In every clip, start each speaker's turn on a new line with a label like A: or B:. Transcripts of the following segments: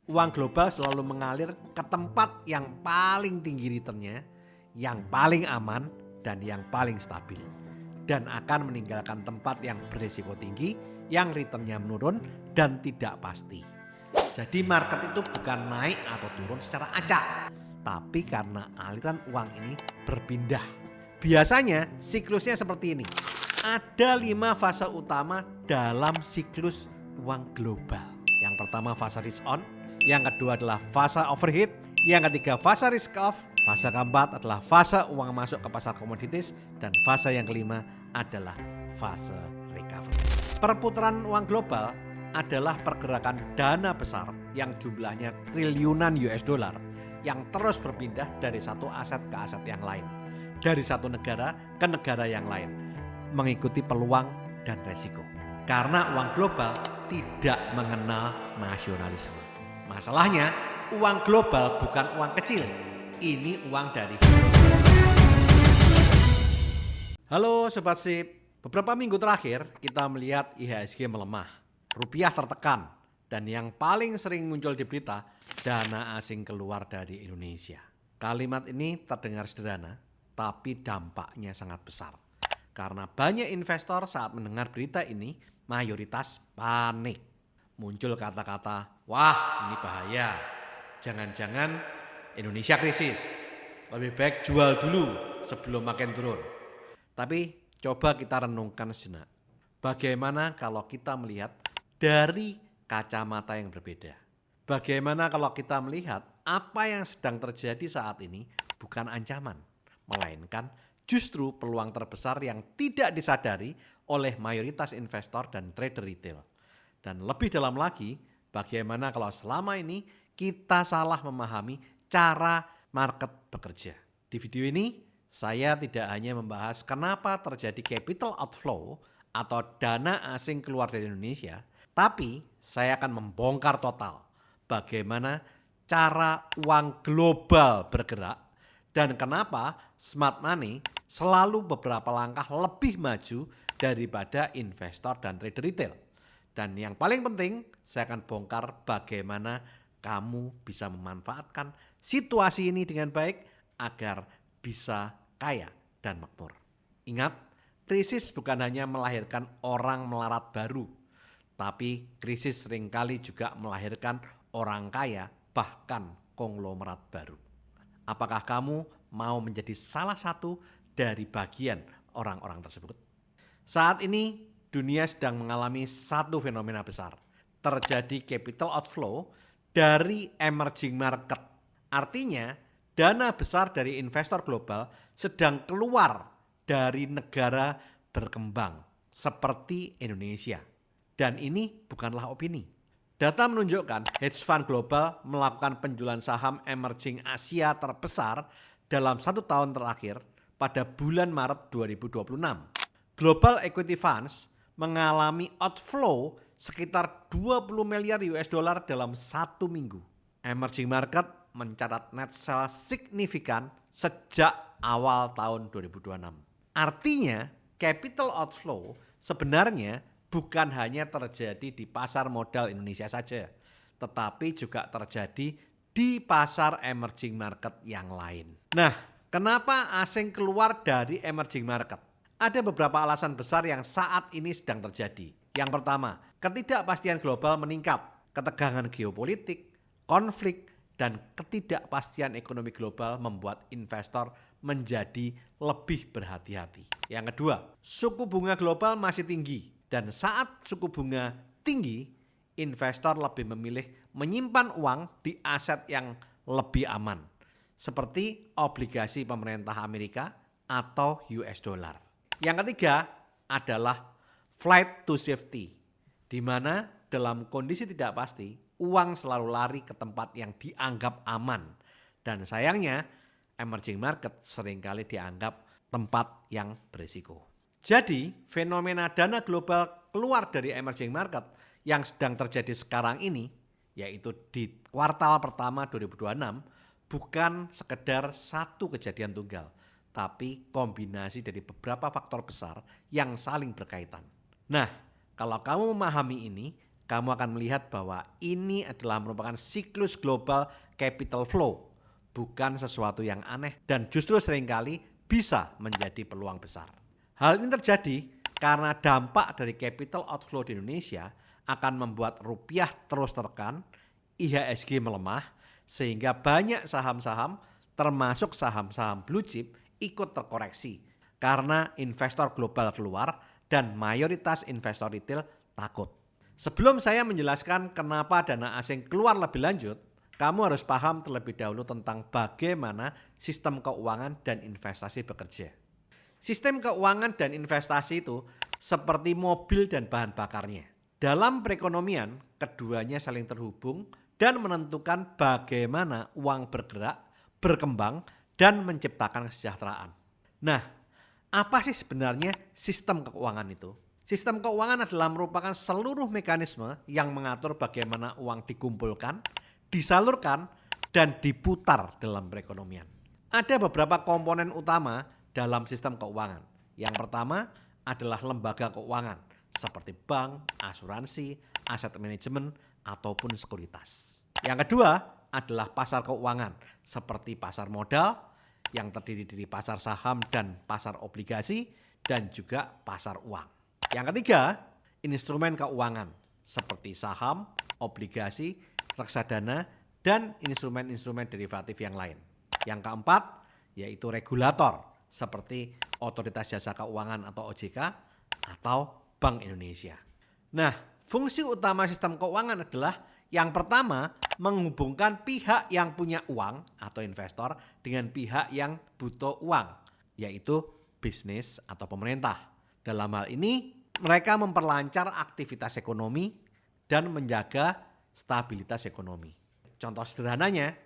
A: Uang global selalu mengalir ke tempat yang paling tinggi returnnya, yang paling aman, dan yang paling stabil. Dan akan meninggalkan tempat yang berisiko tinggi, yang returnnya menurun dan tidak pasti. Jadi market itu bukan naik atau turun secara acak, tapi karena aliran uang ini berpindah. Biasanya siklusnya seperti ini. Ada 5 fase utama dalam siklus uang global. Yang pertama fase risk on, yang kedua adalah fase overheat, yang ketiga fase risk off, fase keempat adalah fase uang masuk ke pasar komoditis, dan fase yang kelima adalah fase recovery. Perputaran uang global adalah pergerakan dana besar yang jumlahnya triliunan US dollar yang terus berpindah dari satu aset ke aset yang lain, dari satu negara ke negara yang lain, mengikuti peluang dan resiko. Karena uang global tidak mengenal nasionalisme. Masalahnya, uang global bukan uang kecil. Ini uang dari... Halo Sobat Sip, beberapa minggu terakhir kita melihat IHSG melemah, rupiah tertekan, dan yang paling sering muncul di berita, dana asing keluar dari Indonesia. Kalimat ini terdengar sederhana, tapi dampaknya sangat besar. Karena banyak investor saat mendengar berita ini mayoritas panik. Muncul kata-kata, wah ini bahaya, jangan-jangan Indonesia krisis, lebih baik jual dulu sebelum makin turun. Tapi coba kita renungkan sejenak, bagaimana kalau kita melihat dari kacamata yang berbeda? Bagaimana kalau kita melihat apa yang sedang terjadi saat ini bukan ancaman, melainkan justru peluang terbesar yang tidak disadari oleh mayoritas investor dan trader retail. Dan lebih dalam lagi, bagaimana kalau selama ini kita salah memahami cara market bekerja. Di video ini, saya tidak hanya membahas kenapa terjadi capital outflow atau dana asing keluar dari Indonesia, tapi saya akan membongkar total bagaimana cara uang global bergerak dan kenapa smart money selalu beberapa langkah lebih maju daripada investor dan trader retail. Dan yang paling penting, saya akan bongkar bagaimana kamu bisa memanfaatkan situasi ini dengan baik agar bisa kaya dan makmur. Ingat, krisis bukan hanya melahirkan orang melarat baru, tapi krisis seringkali juga melahirkan orang kaya bahkan konglomerat baru. Apakah kamu mau menjadi salah satu dari bagian orang-orang tersebut? Saat ini dunia sedang mengalami satu fenomena besar. Terjadi capital outflow dari emerging market. Artinya dana besar dari investor global sedang keluar dari negara berkembang seperti Indonesia. Dan ini bukanlah opini. Data menunjukkan hedge fund global melakukan penjualan saham emerging Asia terbesar dalam 1 tahun terakhir pada bulan Maret 2026. Global equity funds mengalami outflow sekitar 20 miliar US dollar dalam 1 minggu. Emerging market mencatat net sales signifikan sejak awal tahun 2026. Artinya capital outflow sebenarnya bukan hanya terjadi di pasar modal Indonesia saja, tetapi juga terjadi di pasar emerging market yang lain. Nah, kenapa asing keluar dari emerging market? Ada beberapa alasan besar yang saat ini sedang terjadi. Yang pertama, ketidakpastian global meningkat, ketegangan geopolitik, konflik, dan ketidakpastian ekonomi global membuat investor menjadi lebih berhati-hati. Yang kedua, suku bunga global masih tinggi. Dan saat suku bunga tinggi, investor lebih memilih menyimpan uang di aset yang lebih aman, seperti obligasi pemerintah Amerika atau US dollar. Yang ketiga adalah flight to safety, di mana dalam kondisi tidak pasti, uang selalu lari ke tempat yang dianggap aman. Dan sayangnya, emerging market seringkali dianggap tempat yang berisiko. Jadi, fenomena dana global keluar dari emerging market yang sedang terjadi sekarang ini, yaitu di kuartal pertama 2026, bukan sekedar satu kejadian tunggal, tapi kombinasi dari beberapa faktor besar yang saling berkaitan. Nah, kalau kamu memahami ini, kamu akan melihat bahwa ini adalah merupakan siklus global capital flow, bukan sesuatu yang aneh dan justru seringkali bisa menjadi peluang besar. Hal ini terjadi karena dampak dari capital outflow di Indonesia akan membuat rupiah terus tertekan, IHSG melemah, sehingga banyak saham-saham termasuk saham-saham blue chip ikut terkoreksi karena investor global keluar dan mayoritas investor retail takut. Sebelum saya menjelaskan kenapa dana asing keluar lebih lanjut, kamu harus paham terlebih dahulu tentang bagaimana sistem keuangan dan investasi bekerja. Sistem keuangan dan investasi itu seperti mobil dan bahan bakarnya. Dalam perekonomian, keduanya saling terhubung dan menentukan bagaimana uang bergerak, berkembang, dan menciptakan kesejahteraan. Nah, apa sih sebenarnya sistem keuangan itu? Sistem keuangan adalah merupakan seluruh mekanisme yang mengatur bagaimana uang dikumpulkan, disalurkan, dan diputar dalam perekonomian. Ada beberapa komponen utama dalam sistem keuangan. Yang pertama adalah lembaga keuangan seperti bank, asuransi, aset manajemen, ataupun sekuritas. Yang kedua adalah pasar keuangan seperti pasar modal yang terdiri dari pasar saham dan pasar obligasi dan juga pasar uang. Yang ketiga, instrumen keuangan seperti saham, obligasi, reksadana, dan instrumen-instrumen derivatif yang lain. Yang keempat, yaitu regulator seperti Otoritas Jasa Keuangan atau OJK atau Bank Indonesia. Nah, fungsi utama sistem keuangan adalah yang pertama, menghubungkan pihak yang punya uang atau investor dengan pihak yang butuh uang, yaitu bisnis atau pemerintah. Dalam hal ini, mereka memperlancar aktivitas ekonomi dan menjaga stabilitas ekonomi. Contoh sederhananya,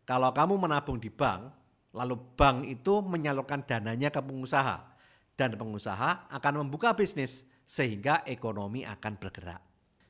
A: kalau kamu menabung di bank, lalu bank itu menyalurkan dananya ke pengusaha, dan pengusaha akan membuka bisnis sehingga ekonomi akan bergerak.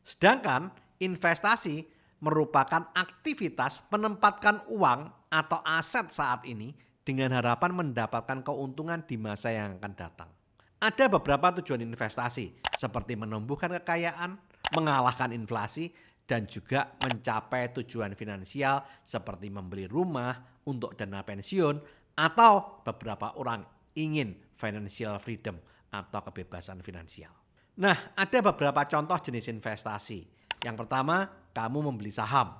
A: Sedangkan investasi merupakan aktivitas menempatkan uang atau aset saat ini dengan harapan mendapatkan keuntungan di masa yang akan datang. Ada beberapa tujuan investasi seperti menumbuhkan kekayaan, mengalahkan inflasi, dan juga mencapai tujuan finansial seperti membeli rumah untuk dana pensiun atau beberapa orang ingin financial freedom atau kebebasan finansial. Nah, ada beberapa contoh jenis investasi. Yang pertama, kamu membeli saham,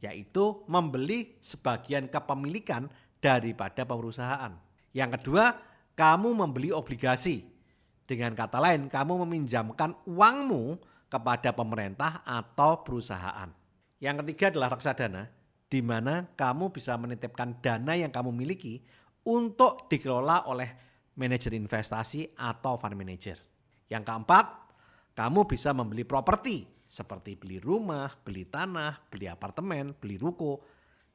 A: yaitu membeli sebagian kepemilikan daripada perusahaan. Yang kedua, kamu membeli obligasi. Dengan kata lain, kamu meminjamkan uangmu kepada pemerintah atau perusahaan. Yang ketiga adalah reksadana, di mana kamu bisa menitipkan dana yang kamu miliki untuk dikelola oleh manajer investasi atau fund manager. Yang keempat, kamu bisa membeli properti seperti beli rumah, beli tanah, beli apartemen, beli ruko.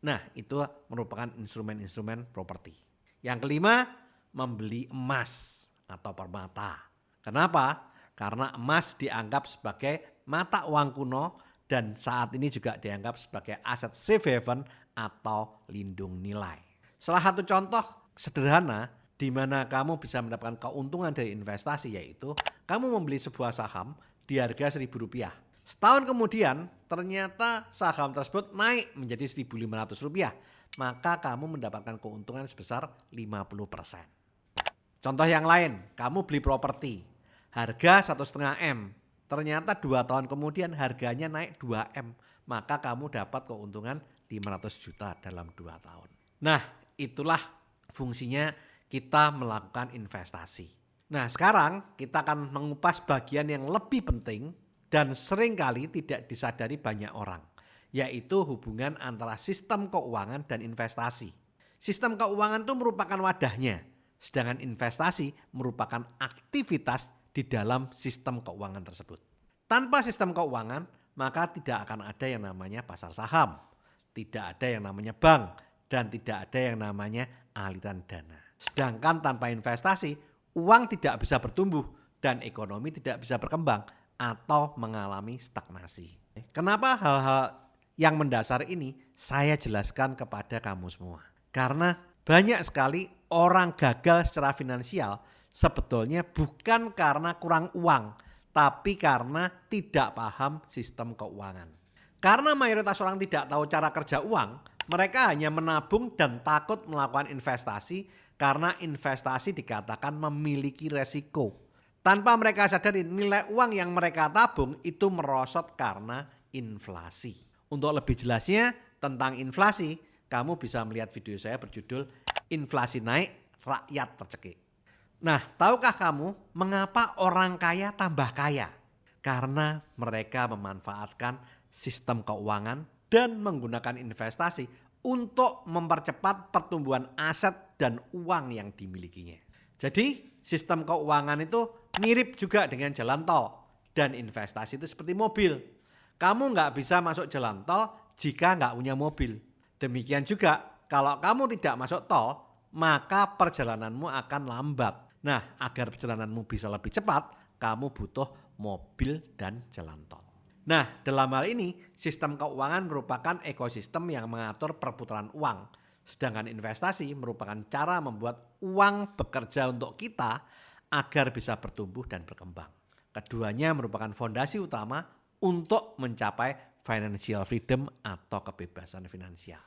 A: Nah, itu merupakan instrumen-instrumen properti. Yang kelima, membeli emas atau permata. Kenapa? Karena emas dianggap sebagai mata uang kuno dan saat ini juga dianggap sebagai aset safe haven atau lindung nilai. Salah satu contoh sederhana di mana kamu bisa mendapatkan keuntungan dari investasi yaitu kamu membeli sebuah saham di harga Rp1.000. Setahun kemudian ternyata saham tersebut naik menjadi Rp1.500. Maka kamu mendapatkan keuntungan sebesar 50%. Contoh yang lain, kamu beli properti, harga 1,5 M, ternyata 2 tahun kemudian harganya naik 2 M, maka kamu dapat keuntungan 500 juta dalam 2 tahun. Nah, itulah fungsinya kita melakukan investasi. Nah, sekarang kita akan mengupas bagian yang lebih penting dan seringkali tidak disadari banyak orang, yaitu hubungan antara sistem keuangan dan investasi. Sistem keuangan itu merupakan wadahnya, sedangkan investasi merupakan aktivitas di dalam sistem keuangan tersebut. Tanpa sistem keuangan, maka tidak akan ada yang namanya pasar saham, tidak ada yang namanya bank, dan tidak ada yang namanya aliran dana. Sedangkan tanpa investasi, uang tidak bisa bertumbuh dan ekonomi tidak bisa berkembang atau mengalami stagnasi. Kenapa hal-hal yang mendasar ini saya jelaskan kepada kamu semua? Karena banyak sekali orang gagal secara finansial sebetulnya bukan karena kurang uang, tapi karena tidak paham sistem keuangan. Karena mayoritas orang tidak tahu cara kerja uang, mereka hanya menabung dan takut melakukan investasi karena investasi dikatakan memiliki resiko. Tanpa mereka sadari nilai uang yang mereka tabung itu merosot karena inflasi. Untuk lebih jelasnya tentang inflasi, kamu bisa melihat video saya berjudul Inflasi Naik, Rakyat Tercekik. Nah, tahukah kamu mengapa orang kaya tambah kaya? Karena mereka memanfaatkan sistem keuangan dan menggunakan investasi untuk mempercepat pertumbuhan aset dan uang yang dimilikinya. Jadi, sistem keuangan itu mirip juga dengan jalan tol dan investasi itu seperti mobil. Kamu nggak bisa masuk jalan tol jika nggak punya mobil. Demikian juga kalau kamu tidak masuk tol, maka perjalananmu akan lambat. Nah, agar perjalananmu bisa lebih cepat, kamu butuh mobil dan jalan tol. Nah, dalam hal ini, sistem keuangan merupakan ekosistem yang mengatur perputaran uang. Sedangkan investasi merupakan cara membuat uang bekerja untuk kita agar bisa bertumbuh dan berkembang. Keduanya merupakan fondasi utama untuk mencapai financial freedom atau kebebasan finansial.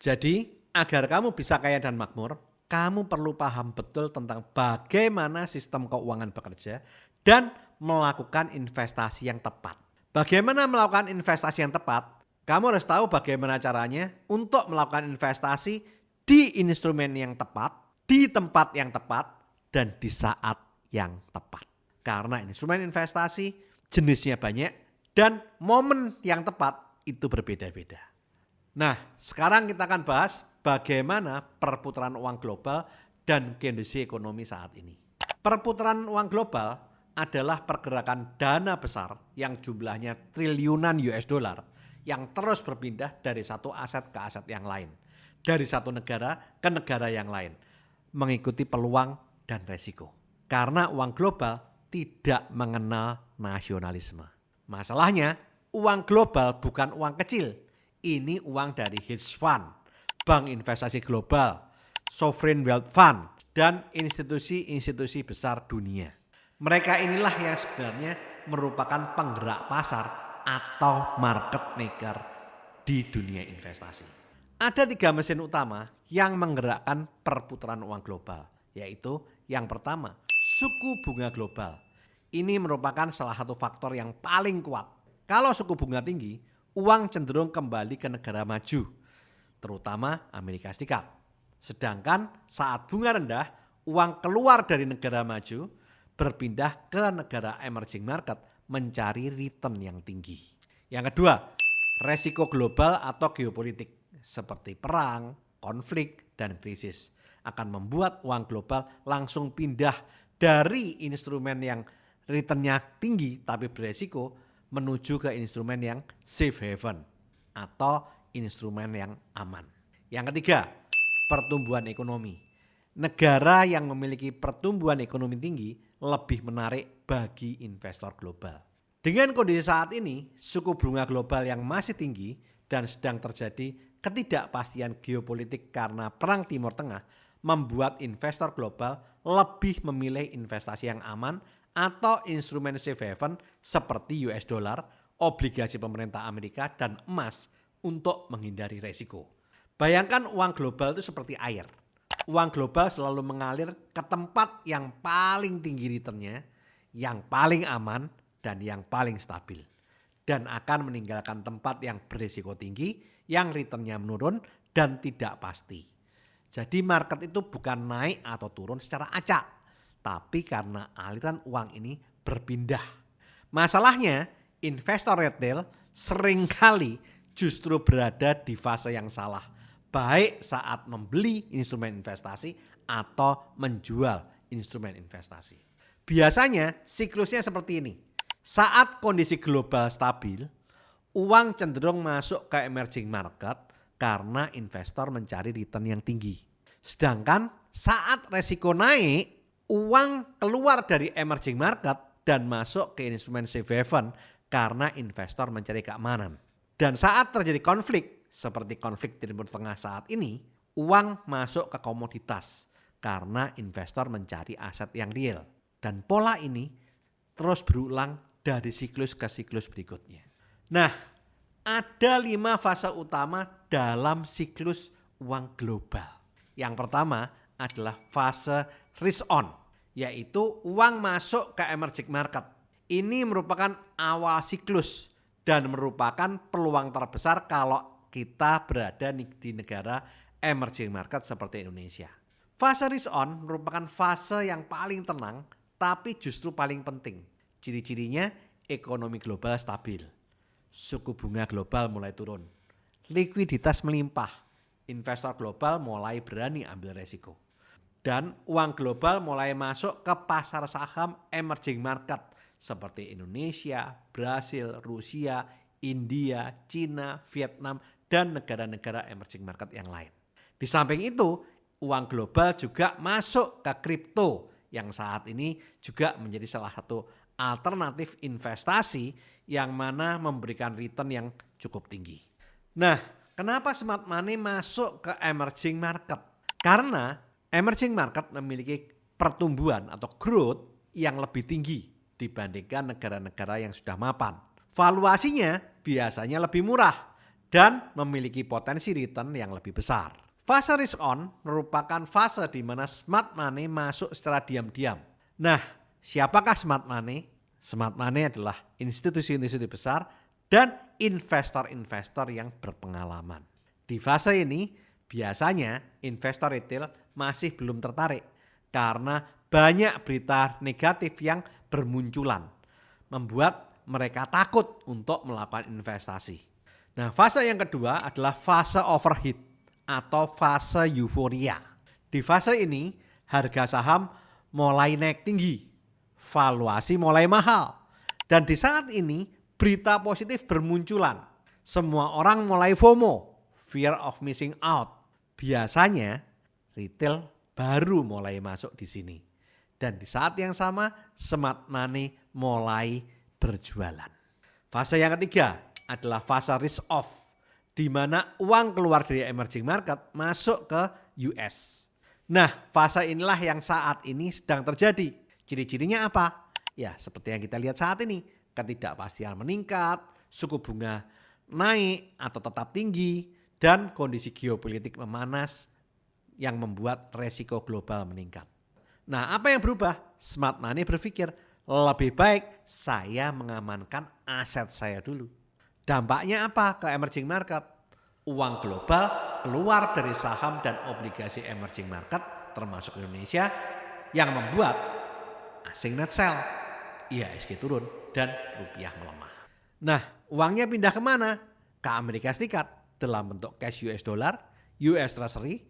A: Jadi, agar kamu bisa kaya dan makmur, kamu perlu paham betul tentang bagaimana sistem keuangan bekerja dan melakukan investasi yang tepat. Bagaimana melakukan investasi yang tepat? Kamu harus tahu bagaimana caranya untuk melakukan investasi di instrumen yang tepat, di tempat yang tepat, dan di saat yang tepat. Karena instrumen investasi jenisnya banyak dan momen yang tepat itu berbeda-beda. Nah, sekarang kita akan bahas bagaimana perputaran uang global dan kondisi ekonomi saat ini. Perputaran uang global adalah pergerakan dana besar yang jumlahnya triliunan US dollar yang terus berpindah dari satu aset ke aset yang lain, dari satu negara ke negara yang lain, mengikuti peluang dan resiko. Karena uang global tidak mengenal nasionalisme. Masalahnya, uang global bukan uang kecil. Ini uang dari hedge fund, bank investasi global, sovereign wealth fund, dan institusi-institusi besar dunia. Mereka inilah yang sebenarnya merupakan penggerak pasar atau market maker di dunia investasi. Ada 3 mesin utama yang menggerakkan perputaran uang global, yaitu yang pertama, suku bunga global. Ini merupakan salah satu faktor yang paling kuat. Kalau suku bunga tinggi, uang cenderung kembali ke negara maju, terutama Amerika Serikat. Sedangkan saat bunga rendah, uang keluar dari negara maju, berpindah ke negara emerging market mencari return yang tinggi. Yang kedua, resiko global atau geopolitik seperti perang, konflik, dan krisis akan membuat uang global langsung pindah dari instrumen yang returnnya tinggi tapi beresiko menuju ke instrumen yang safe haven atau instrumen yang aman. Yang ketiga, pertumbuhan ekonomi. Negara yang memiliki pertumbuhan ekonomi tinggi lebih menarik bagi investor global. Dengan kondisi saat ini, suku bunga global yang masih tinggi dan sedang terjadi ketidakpastian geopolitik karena perang Timur Tengah membuat investor global lebih memilih investasi yang aman atau instrumen safe haven seperti US dollar, obligasi pemerintah Amerika, dan emas untuk menghindari resiko. Bayangkan uang global itu seperti air. Uang global selalu mengalir ke tempat yang paling tinggi returnnya, yang paling aman, dan yang paling stabil. Dan akan meninggalkan tempat yang berisiko tinggi, yang returnnya menurun dan tidak pasti. Jadi market itu bukan naik atau turun secara acak, tapi karena aliran uang ini berpindah. Masalahnya, investor retail seringkali justru berada di fase yang salah, baik saat membeli instrumen investasi atau menjual instrumen investasi. Biasanya siklusnya seperti ini. Saat kondisi global stabil, uang cenderung masuk ke emerging market karena investor mencari return yang tinggi. Sedangkan saat resiko naik, uang keluar dari emerging market dan masuk ke instrumen safe haven karena investor mencari keamanan. Dan saat terjadi konflik, seperti konflik Timur Tengah saat ini, uang masuk ke komoditas karena investor mencari aset yang real. Dan pola ini terus berulang dari siklus ke siklus berikutnya. Nah, ada 5 fase utama dalam siklus uang global. Yang pertama adalah fase risk on, yaitu uang masuk ke emerging market. Ini merupakan awal siklus dan merupakan peluang terbesar kalau kita berada di negara emerging market seperti Indonesia. Fase risk on merupakan fase yang paling tenang tapi justru paling penting. Ciri-cirinya ekonomi global stabil, suku bunga global mulai turun, likuiditas melimpah, investor global mulai berani ambil resiko, dan uang global mulai masuk ke pasar saham emerging market seperti Indonesia, Brasil, Rusia, India, Cina, Vietnam, dan negara-negara emerging market yang lain. Di samping itu, uang global juga masuk ke kripto yang saat ini juga menjadi salah satu alternatif investasi yang mana memberikan return yang cukup tinggi. Nah, kenapa smart money masuk ke emerging market? Karena emerging market memiliki pertumbuhan atau growth yang lebih tinggi dibandingkan negara-negara yang sudah mapan. Valuasinya biasanya lebih murah dan memiliki potensi return yang lebih besar. Fase risk on merupakan fase di mana smart money masuk secara diam-diam. Nah, siapakah smart money? Smart money adalah institusi-institusi besar dan investor-investor yang berpengalaman. Di fase ini biasanya investor retail masih belum tertarik karena banyak berita negatif yang bermunculan, membuat mereka takut untuk melakukan investasi. Nah, fase yang kedua adalah fase overheat atau fase euforia. Di fase ini harga saham mulai naik tinggi, valuasi mulai mahal, dan di saat ini berita positif bermunculan. Semua orang mulai FOMO, fear of missing out. Biasanya retail baru mulai masuk di sini. Dan di saat yang sama smart money mulai berjualan. Fase yang ketiga adalah fase risk off, di mana uang keluar dari emerging market masuk ke US. Nah, fase inilah yang saat ini sedang terjadi. Ciri-cirinya apa? Ya, seperti yang kita lihat saat ini, ketidakpastian meningkat, suku bunga naik atau tetap tinggi, dan kondisi geopolitik memanas yang membuat resiko global meningkat. Nah, apa yang berubah? Smart money berpikir, lebih baik saya mengamankan aset saya dulu. Dampaknya apa ke emerging market? Uang global keluar dari saham dan obligasi emerging market termasuk Indonesia yang membuat asing net sell, IHSG turun dan rupiah melemah. Nah, uangnya pindah kemana? Ke Amerika Serikat dalam bentuk cash US dollar, US Treasury,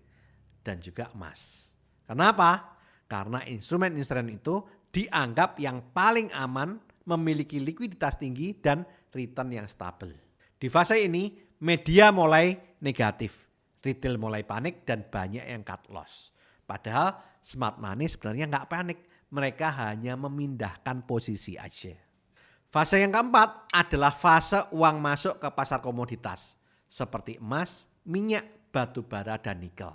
A: dan juga emas. Kenapa? Karena instrumen-instrumen itu dianggap yang paling aman, memiliki likuiditas tinggi dan return yang stabil. Di fase ini media mulai negatif, retail mulai panik dan banyak yang cut loss. Padahal smart money sebenarnya nggak panik, mereka hanya memindahkan posisi aja. Fase yang keempat adalah fase uang masuk ke pasar komoditas seperti emas, minyak, batu bara, dan nikel.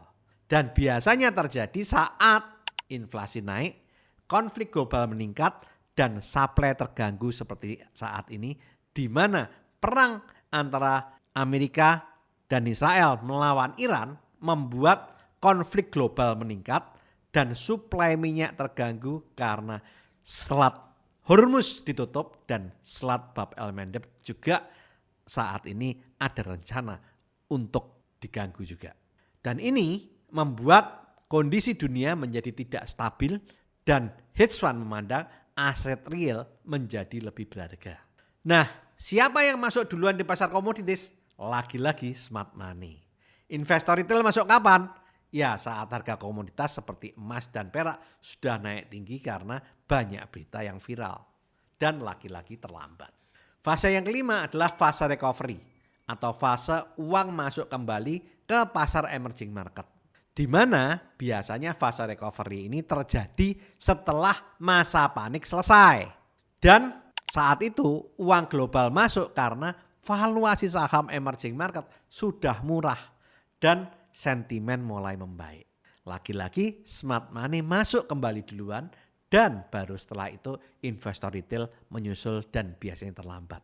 A: Dan biasanya terjadi saat inflasi naik, konflik global meningkat, dan supply terganggu seperti saat ini, di mana perang antara Amerika dan Israel melawan Iran membuat konflik global meningkat dan suplai minyak terganggu karena Selat Hormuz ditutup dan Selat Bab el-Mandeb juga saat ini ada rencana untuk diganggu juga. Dan ini membuat kondisi dunia menjadi tidak stabil dan hedge fund memandang aset real menjadi lebih berharga. Nah, siapa yang masuk duluan di pasar komoditas? Lagi-lagi smart money. Investor retail masuk kapan? Ya, saat harga komoditas seperti emas dan perak sudah naik tinggi karena banyak berita yang viral. Dan lagi-lagi terlambat. Fase yang kelima adalah fase recovery atau fase uang masuk kembali ke pasar emerging market. Di mana biasanya fase recovery ini terjadi setelah masa panik selesai. Dan saat itu uang global masuk karena valuasi saham emerging market sudah murah dan sentimen mulai membaik. Lagi-lagi smart money masuk kembali duluan dan baru setelah itu investor retail menyusul dan biasanya terlambat.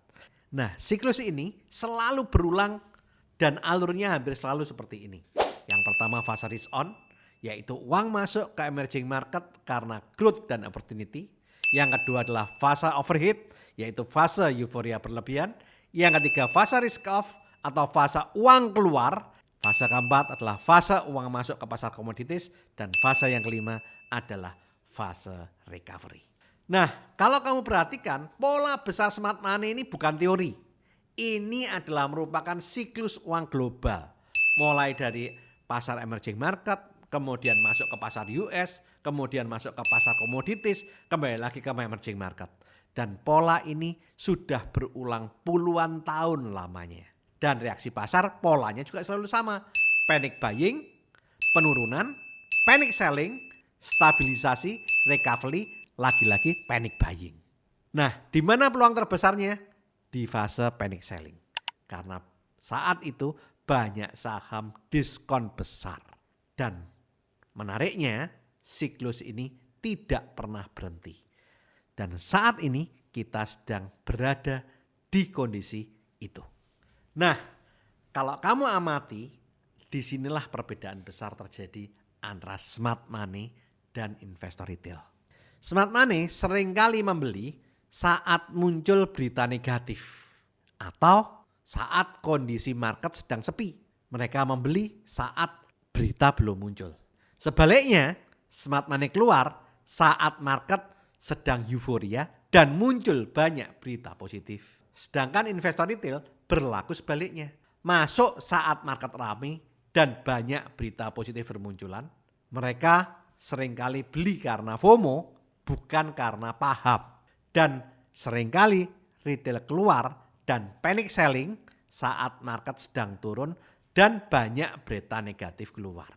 A: Nah, siklus ini selalu berulang dan alurnya hampir selalu seperti ini. Yang pertama fase risk on, yaitu uang masuk ke emerging market karena growth dan opportunity. Yang kedua adalah fase overheat, yaitu fase euforia berlebihan. Yang ketiga fase risk off atau fase uang keluar. Fase keempat adalah fase uang masuk ke pasar komoditis. Dan fase yang kelima adalah fase recovery. Nah, kalau kamu perhatikan, pola besar smart money ini bukan teori. Ini adalah merupakan siklus uang global. Mulai dari pasar emerging market, kemudian masuk ke pasar US, kemudian masuk ke pasar komoditis, kembali lagi ke emerging market. Dan pola ini sudah berulang puluhan tahun lamanya. Dan reaksi pasar polanya juga selalu sama. Panic buying, penurunan, panic selling, stabilisasi, recovery, lagi-lagi panic buying. Nah, di mana peluang terbesarnya? Di fase panic selling. Karena saat itu banyak saham diskon besar. Dan menariknya, siklus ini tidak pernah berhenti. Dan saat ini kita sedang berada di kondisi itu. Nah, kalau kamu amati, disinilah perbedaan besar terjadi antara smart money dan investor retail. Smart money seringkali membeli saat muncul berita negatif atau saat kondisi market sedang sepi. Mereka membeli saat berita belum muncul. Sebaliknya, smart money keluar saat market sedang euforia dan muncul banyak berita positif. Sedangkan investor retail berlaku sebaliknya. Masuk saat market ramai dan banyak berita positif bermunculan. Mereka seringkali beli karena FOMO, bukan karena paham. Dan seringkali retail keluar dan panic selling saat market sedang turun dan banyak berita negatif keluar.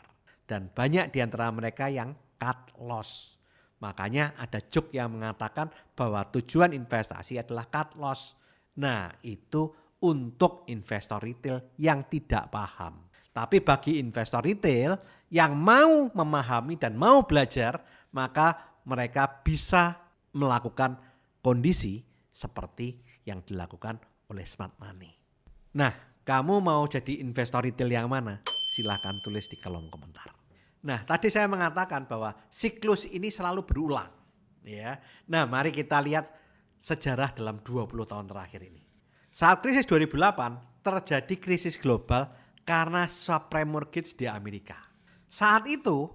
A: Dan banyak di antara mereka yang cut loss. Makanya ada joke yang mengatakan bahwa tujuan investasi adalah cut loss. Nah, itu untuk investor retail yang tidak paham. Tapi bagi investor retail yang mau memahami dan mau belajar, maka mereka bisa melakukan kondisi seperti yang dilakukan oleh smart money. Nah, kamu mau jadi investor retail yang mana? Silahkan tulis di kolom komentar. Nah, tadi saya mengatakan bahwa siklus ini selalu berulang. Ya. Nah, mari kita lihat sejarah dalam 20 tahun terakhir ini. Saat krisis 2008, terjadi krisis global karena subprime mortgage di Amerika. Saat itu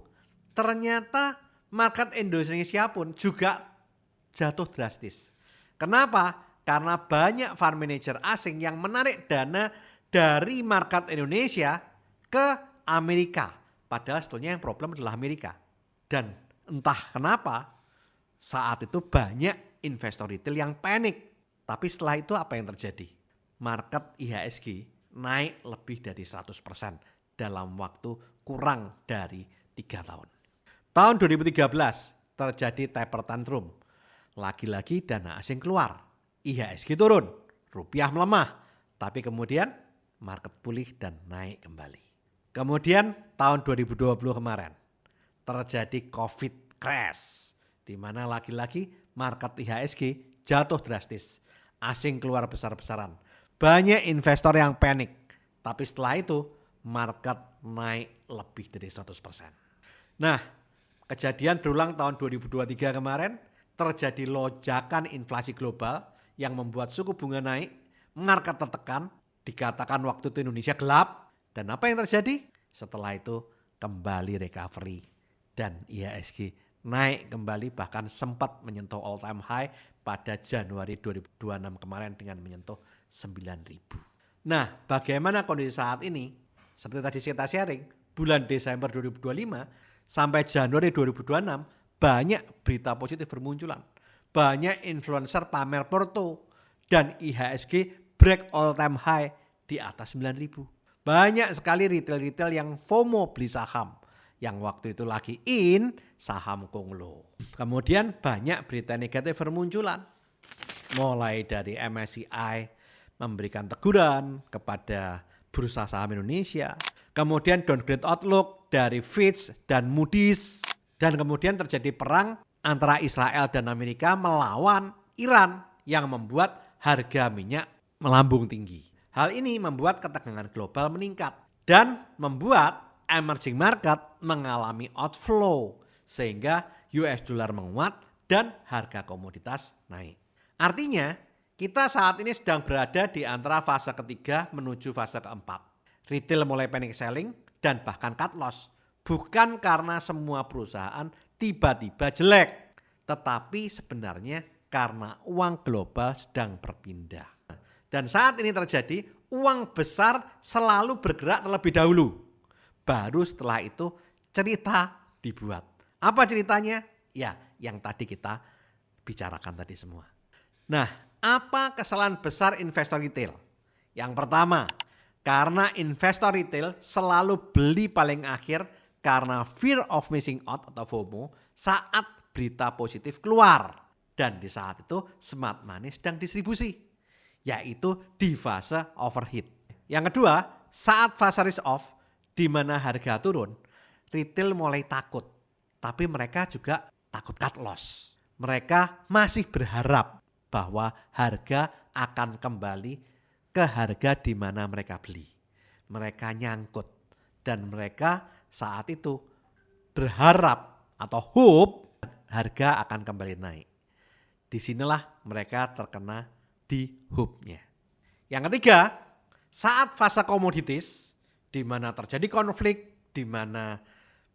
A: ternyata market Indonesia pun juga jatuh drastis. Kenapa? Karena banyak fund manager asing yang menarik dana dari market Indonesia ke Amerika. Padahal sebetulnya yang problem adalah Amerika. Dan entah kenapa saat itu banyak investor retail yang panik. Tapi setelah itu apa yang terjadi? Market IHSG naik lebih dari 100% dalam waktu kurang dari 3 tahun. Tahun 2013 terjadi taper tantrum. Lagi-lagi dana asing keluar. IHSG turun, rupiah melemah. Tapi kemudian market pulih dan naik kembali. Kemudian tahun 2020 kemarin terjadi COVID crash. Di mana lagi-lagi market IHSG jatuh drastis. Asing keluar besar-besaran. Banyak investor yang panik. Tapi setelah itu market naik lebih dari 100%. Nah, kejadian berulang tahun 2023 kemarin, terjadi lonjakan inflasi global yang membuat suku bunga naik, market tertekan, dikatakan waktu itu Indonesia gelap. Dan apa yang terjadi? Setelah itu kembali recovery dan IHSG naik kembali, bahkan sempat menyentuh all time high pada Januari 2026 kemarin dengan menyentuh 9.000. Nah, bagaimana kondisi saat ini? Seperti tadi kita sharing, bulan Desember 2025 sampai Januari 2026 banyak berita positif bermunculan. Banyak influencer pamer porto dan IHSG break all time high di atas 9.000. Banyak sekali retail-retail yang FOMO beli saham. Yang waktu itu lagi in saham Konglo. Kemudian banyak berita negatif bermunculan. Mulai dari MSCI memberikan teguran kepada bursa saham Indonesia. Kemudian downgrade outlook dari Fitch dan Moody's. Dan kemudian terjadi perang antara Israel dan Amerika melawan Iran yang membuat harga minyak melambung tinggi. Hal ini membuat ketegangan global meningkat dan membuat emerging market mengalami outflow sehingga US dollar menguat dan harga komoditas naik. Artinya kita saat ini sedang berada di antara fase ketiga menuju fase keempat. Retail mulai panic selling dan bahkan cut loss. Bukan karena semua perusahaan tiba-tiba jelek, tetapi sebenarnya karena uang global sedang berpindah. Dan saat ini terjadi, uang besar selalu bergerak terlebih dahulu. Baru setelah itu cerita dibuat. Apa ceritanya? Ya, yang tadi kita bicarakan tadi semua. Nah, apa kesalahan besar investor retail? Yang pertama, karena investor retail selalu beli paling akhir karena fear of missing out atau FOMO saat berita positif keluar. Dan di saat itu smart money sedang distribusi, yaitu di fase overheat. Yang kedua, saat fase risk off di mana harga turun, retail mulai takut. Tapi mereka juga takut cut loss. Mereka masih berharap bahwa harga akan kembali ke harga di mana mereka beli. Mereka nyangkut dan mereka saat itu berharap atau hope harga akan kembali naik. Disinilah mereka terkena di hope-nya. Yang ketiga, saat fase komoditis di mana terjadi konflik, di mana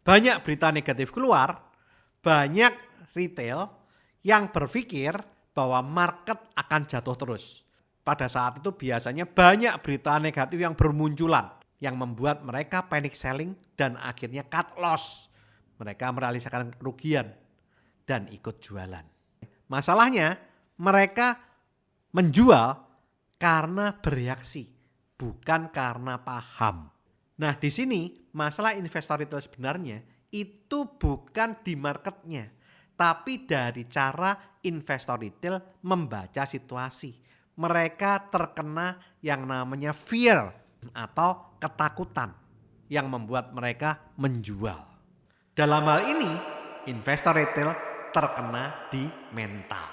A: banyak berita negatif keluar, banyak retail yang berpikir bahwa market akan jatuh terus. Pada saat itu biasanya banyak berita negatif yang bermunculan yang membuat mereka panic selling dan akhirnya cut loss. Mereka merealisasikan kerugian dan ikut jualan. Masalahnya mereka menjual karena bereaksi, bukan karena paham. Nah, di sini masalah investor retail sebenarnya itu bukan di marketnya, tapi dari cara investor retail membaca situasi. Mereka terkena yang namanya fear atau ketakutan yang membuat mereka menjual. Dalam hal ini, investor retail terkena di mental.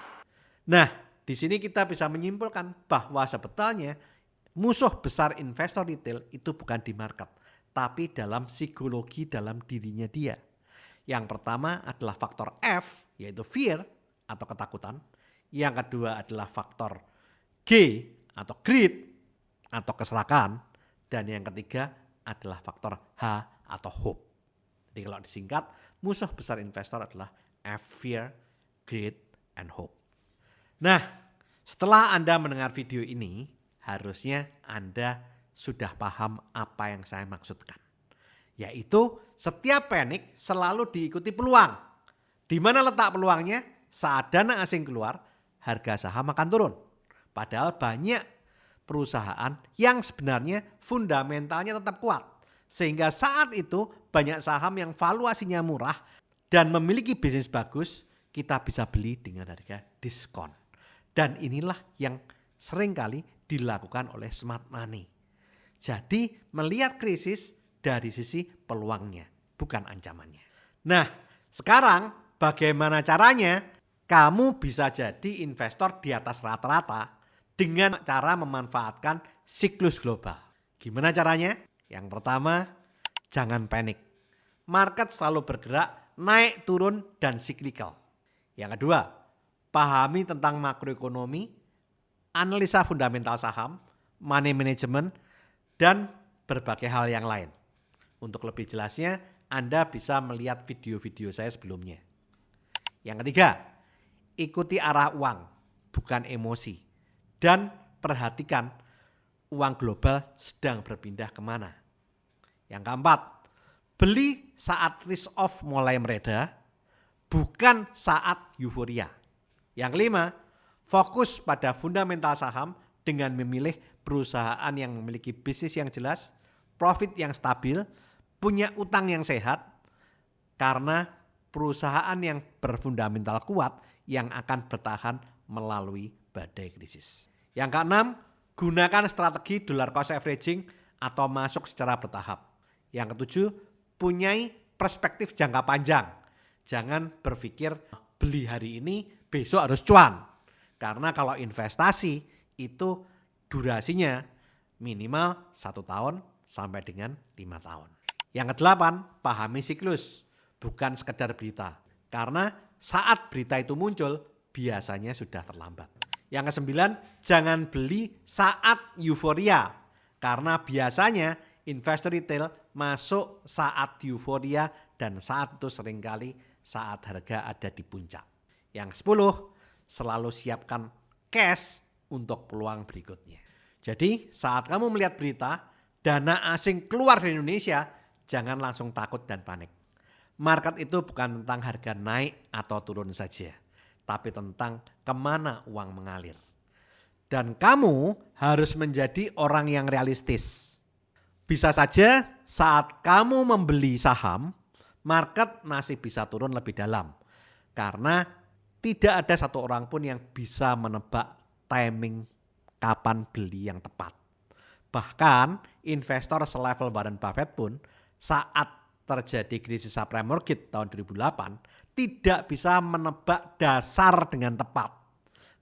A: Nah, di sini kita bisa menyimpulkan bahwa sebetulnya musuh besar investor retail itu bukan di market, tapi dalam psikologi dalam dirinya dia. Yang pertama adalah faktor F, yaitu fear atau ketakutan. Yang kedua adalah faktor G atau greed atau keserakahan. Dan yang ketiga adalah faktor H atau hope. Jadi kalau disingkat, musuh besar investor adalah F, fear, greed, and hope. Nah, setelah Anda mendengar video ini, harusnya Anda sudah paham apa yang saya maksudkan. Yaitu setiap panik selalu diikuti peluang. Di mana letak peluangnya? Saat dana asing keluar, harga saham akan turun. Padahal banyak perusahaan yang sebenarnya fundamentalnya tetap kuat. Sehingga saat itu banyak saham yang valuasinya murah dan memiliki bisnis bagus, kita bisa beli dengan harga diskon. Dan inilah yang seringkali dilakukan oleh smart money. Jadi melihat krisis dari sisi peluangnya, bukan ancamannya. Nah, sekarang bagaimana caranya kamu bisa jadi investor di atas rata-rata dengan cara memanfaatkan siklus global. Gimana caranya? Yang pertama, jangan panik. Market selalu bergerak naik, turun, dan siklikal. Yang kedua, pahami tentang makroekonomi, analisa fundamental saham, money management, dan berbagai hal yang lain. Untuk lebih jelasnya, Anda bisa melihat video-video saya sebelumnya. Yang ketiga, ikuti arah uang, bukan emosi. Dan perhatikan uang global sedang berpindah kemana. Yang keempat, beli saat risk off mulai mereda, bukan saat euforia. Yang kelima, fokus pada fundamental saham dengan memilih perusahaan yang memiliki bisnis yang jelas, profit yang stabil, punya utang yang sehat, karena perusahaan yang berfundamental kuat yang akan bertahan melalui badai krisis. Yang keenam, gunakan strategi dollar cost averaging atau masuk secara bertahap. Yang ketujuh, punyai perspektif jangka panjang. Jangan berpikir beli hari ini besok harus cuan. Karena kalau investasi itu durasinya minimal 1 tahun sampai dengan 5 tahun. Yang kedelapan, pahami siklus, bukan sekedar berita. Karena saat berita itu muncul, biasanya sudah terlambat. Yang kesembilan, jangan beli saat euforia. Karena biasanya investor retail masuk saat euforia dan saat itu seringkali saat harga ada di puncak. Yang 10, selalu siapkan cash untuk peluang berikutnya. Jadi saat kamu melihat berita, dana asing keluar dari Indonesia, jangan langsung takut dan panik. Market itu bukan tentang harga naik atau turun saja, tapi tentang kemana uang mengalir. Dan kamu harus menjadi orang yang realistis. Bisa saja saat kamu membeli saham, market masih bisa turun lebih dalam. Karena tidak ada satu orang pun yang bisa menebak timing kapan beli yang tepat. Bahkan investor selevel Warren Buffett pun saat terjadi krisis subprime mortgage tahun 2008 tidak bisa menebak dasar dengan tepat.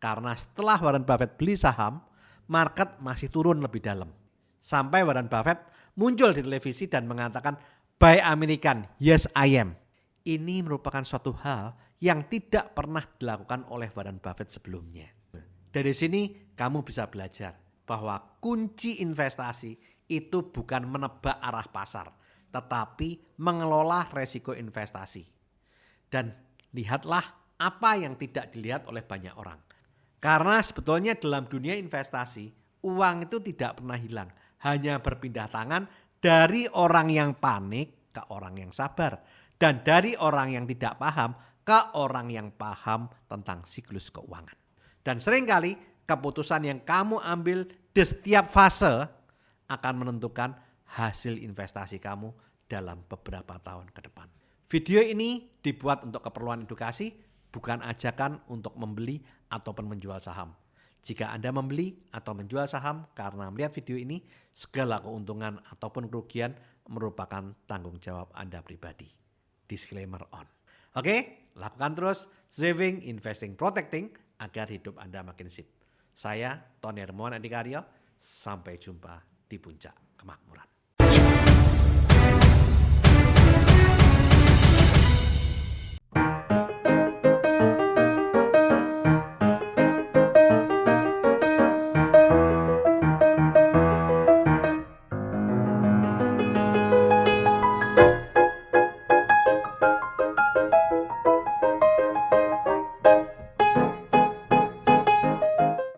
A: Karena setelah Warren Buffett beli saham, market masih turun lebih dalam. Sampai Warren Buffett muncul di televisi dan mengatakan, "Buy American, yes I am." Ini merupakan suatu hal yang tidak pernah dilakukan oleh Warren Buffett sebelumnya. Dari sini kamu bisa belajar bahwa kunci investasi itu bukan menebak arah pasar, tetapi mengelola resiko investasi. Dan lihatlah apa yang tidak dilihat oleh banyak orang. Karena sebetulnya dalam dunia investasi, uang itu tidak pernah hilang. Hanya berpindah tangan dari orang yang panik ke orang yang sabar. Dan dari orang yang tidak paham ke orang yang paham tentang siklus keuangan. Dan seringkali keputusan yang kamu ambil di setiap fase akan menentukan hasil investasi kamu dalam beberapa tahun ke depan. Video ini dibuat untuk keperluan edukasi, bukan ajakan untuk membeli ataupun menjual saham. Jika Anda membeli atau menjual saham karena melihat video ini, segala keuntungan ataupun kerugian merupakan tanggung jawab Anda pribadi. Disclaimer on. Oke, lakukan terus saving, investing, protecting agar hidup Anda makin sip. Saya Tony Hermawan Adikaryo, sampai jumpa di puncak kemakmuran.